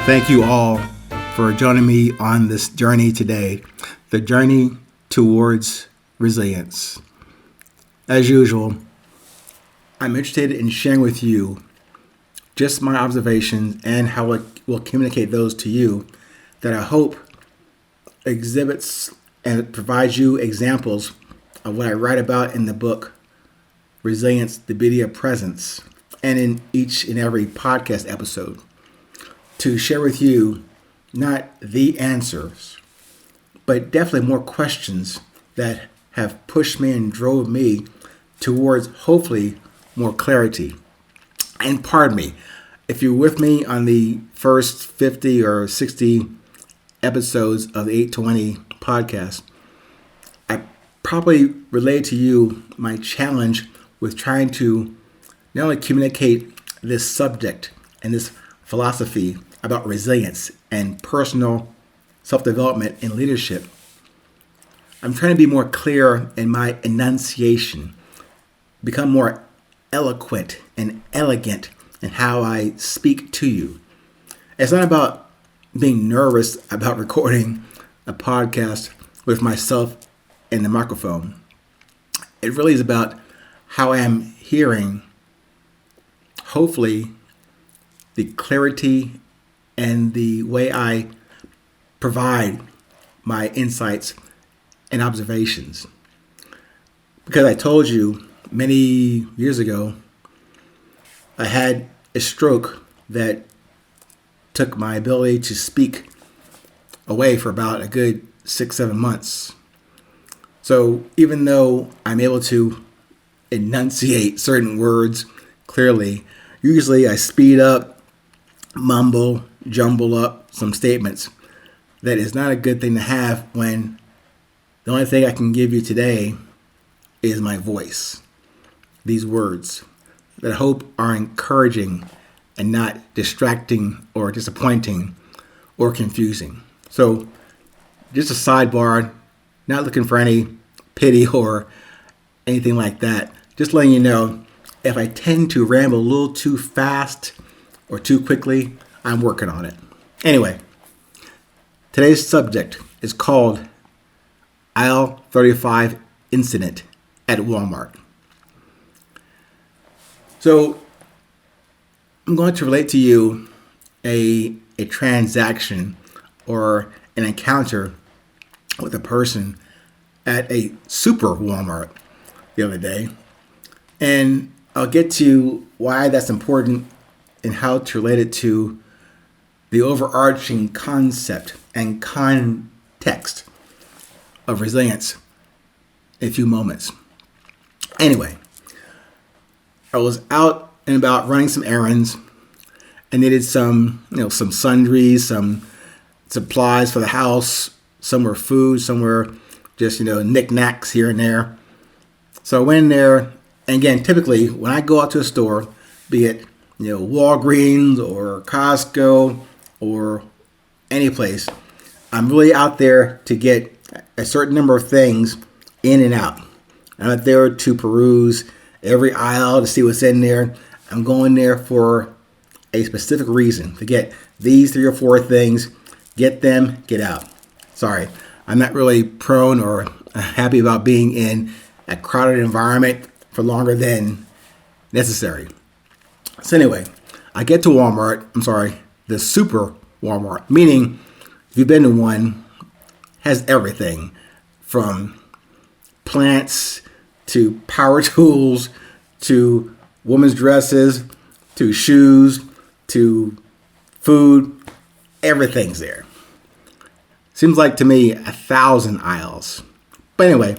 Thank you all for joining me on this journey today, the journey towards resilience. As usual, I'm interested in sharing with you just my observations and how I will communicate those to you that I hope exhibits and provides you examples of what I write about in the book, Resilience, the Beauty of Presence, and in each and every podcast episode, to share with you not the answers, but definitely more questions that have pushed me and drove me towards hopefully more clarity. And pardon me, if you're with me on the first 50 or 60 episodes of the 820 podcast, I probably relayed to you my challenge with trying to not only communicate this subject and this philosophy about resilience and personal self-development and leadership. I'm trying to be more clear in my enunciation, become more eloquent and elegant in how I speak to you. It's not about being nervous about recording a podcast with myself and the microphone. It really is about how I am hearing, hopefully, the clarity and the way I provide my insights and observations. Because I told you many years ago, I had a stroke that took my ability to speak away for about a good 6-7 months. So even though I'm able to enunciate certain words clearly, usually I speed up, mumble, jumble up some statements. That is not a good thing to have when the only thing I can give you today is my voice. These words that I hope are encouraging and not distracting or disappointing or confusing. So just a sidebar, not looking for any pity or anything like that. Just letting you know, if I tend to ramble a little too fast or too quickly, I'm working on it. Anyway, today's subject is called Aisle 35 Incident at Walmart. So I'm going to relate to you a transaction or an encounter with a person at a super Walmart the other day. And I'll get to why that's important and how to relate it to the overarching concept and context of resilience in a few moments. Anyway, I was out and about running some errands and needed some sundries, some supplies for the house. Some were food, some were just, knickknacks here and there. So I went in there, and again, typically when I go out to a store, be it, Walgreens or Costco or any place, I'm really out there to get a certain number of things in and out. I'm not there to peruse every aisle to see what's in there. I'm going there for a specific reason, to get these 3 or 4 things, get them, get out. Sorry, I'm not really prone or happy about being in a crowded environment for longer than necessary. So anyway, I get to the super Walmart, meaning if you've been to one, has everything from plants to power tools to women's dresses to shoes to food. Everything's there. Seems like to me 1,000 aisles. But anyway,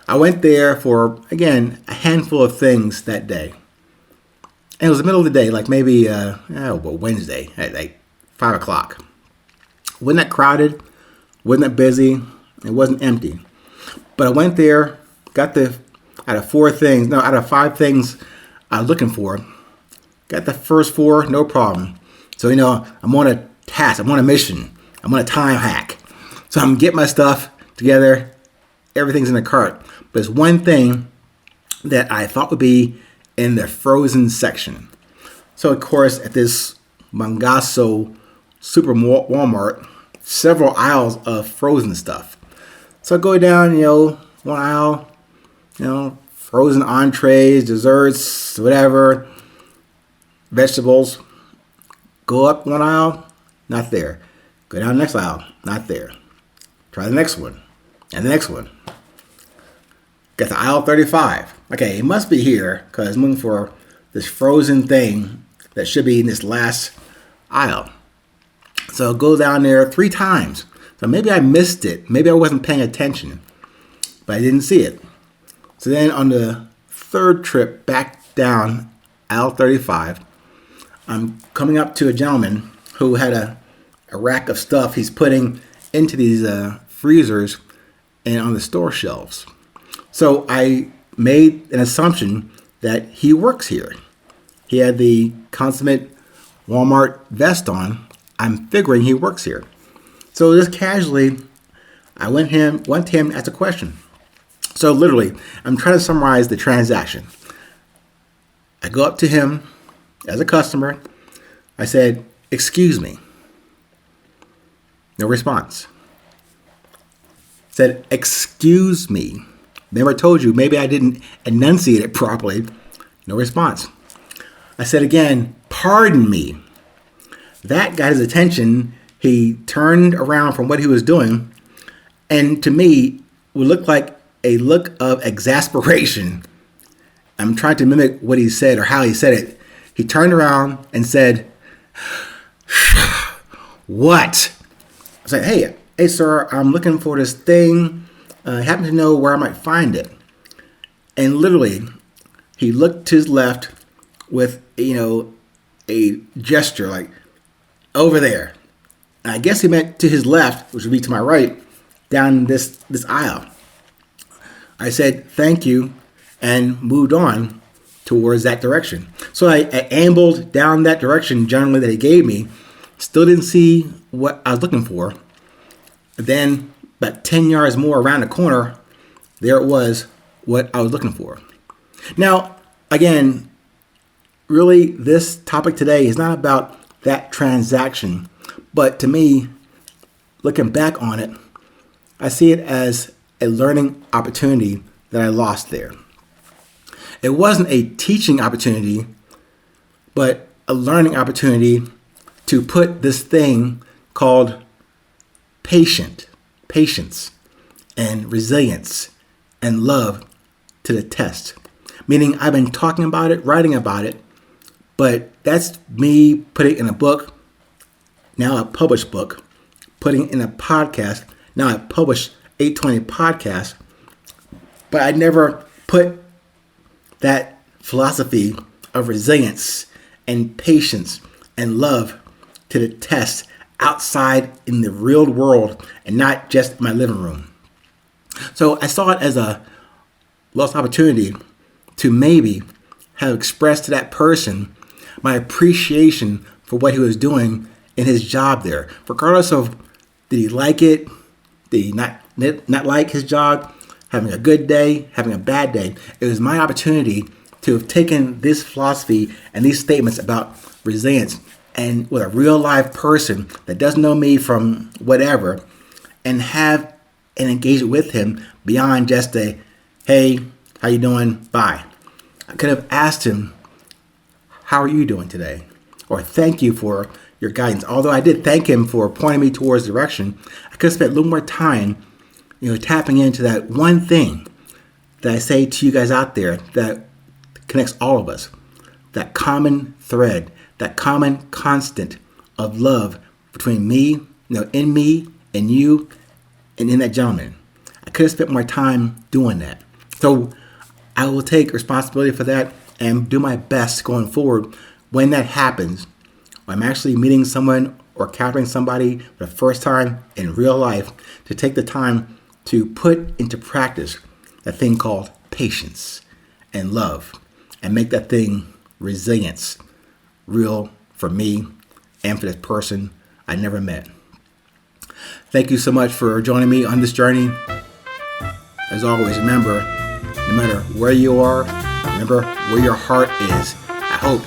I went there for, again, a handful of things that day. And it was the middle of the day, like maybe Wednesday at like 5 o'clock. Wasn't that crowded? Wasn't that busy? It wasn't empty. But I went there, got out of 5 things I was looking for, got the first 4, no problem. So, I'm on a task, I'm on a mission, I'm on a time hack. So I'm getting my stuff together, everything's in the cart. But there's one thing that I thought would be in the frozen section. So, of course, at this Mangaso super Walmart, several aisles of frozen stuff. So I go down, one aisle, frozen entrees, desserts, whatever, vegetables. Go up one aisle, not there. Go down the next aisle, not there. Try the next one, and the next one. Get to aisle 35. Okay, it must be here because I'm looking for this frozen thing that should be in this last aisle. So go down there 3 times. So maybe I missed it. Maybe I wasn't paying attention, but I didn't see it. So then on the 3rd trip back down aisle 35, I'm coming up to a gentleman who had a rack of stuff he's putting into these freezers and on the store shelves. So I made an assumption that he works here. He had the consummate Walmart vest on. I'm figuring he works here. So just casually, I went to him, asked a question. So literally, I'm trying to summarize the transaction. I go up to him as a customer. I said, "Excuse me." No response. Said, "Excuse me." Remember I told you, maybe I didn't enunciate it properly. No response. I said again, "Pardon me." That got his attention. He turned around from what he was doing, and to me, would look like a look of exasperation. I'm trying to mimic what he said or how he said it. He turned around and said, "What?" I said, hey, sir, I'm looking for this thing. I happen to know where I might find it." And literally, he looked to his left with, a gesture like, "Over there." And I guess he meant to his left, which would be to my right, down this aisle. I said, "Thank you," and moved on towards that direction. So I ambled down that direction generally that he gave me. Still didn't see what I was looking for. Then, about 10 yards more around the corner, there it was, what I was looking for. Now, again, really, this topic today is not about that transaction, but to me, looking back on it, I see it as a learning opportunity that I lost there. It wasn't a teaching opportunity, but a learning opportunity to put this thing called patience, and resilience, and love to the test. Meaning I've been talking about it, writing about it, but that's me putting it in a book, now a published book, putting it in a podcast, now I published 820 podcast, but I never put that philosophy of resilience and patience and love to the test outside in the real world and not just my living room. So I saw it as a lost opportunity to maybe have expressed to that person my appreciation for what he was doing in his job there. Regardless of did he like it, did he not like his job, having a good day, having a bad day, it was my opportunity to have taken this philosophy and these statements about resilience and with a real live person that doesn't know me from whatever, and have an engagement with him beyond just a, "Hey, how you doing? Bye." I could have asked him, "How are you doing today?" Or "Thank you for your guidance." Although I did thank him for pointing me towards direction, I could have spent a little more time, tapping into that one thing that I say to you guys out there that connects all of us, that common thread, that common constant of love between me, in me and you and in that gentleman. I could have spent more time doing that. So I will take responsibility for that and do my best going forward when that happens. When I'm actually meeting someone or encountering somebody for the first time in real life, to take the time to put into practice that thing called patience and love and make that thing resilience real for me and for this person I never met. Thank you so much for joining me on this journey. As always, remember, no matter where you are, remember where your heart is. I hope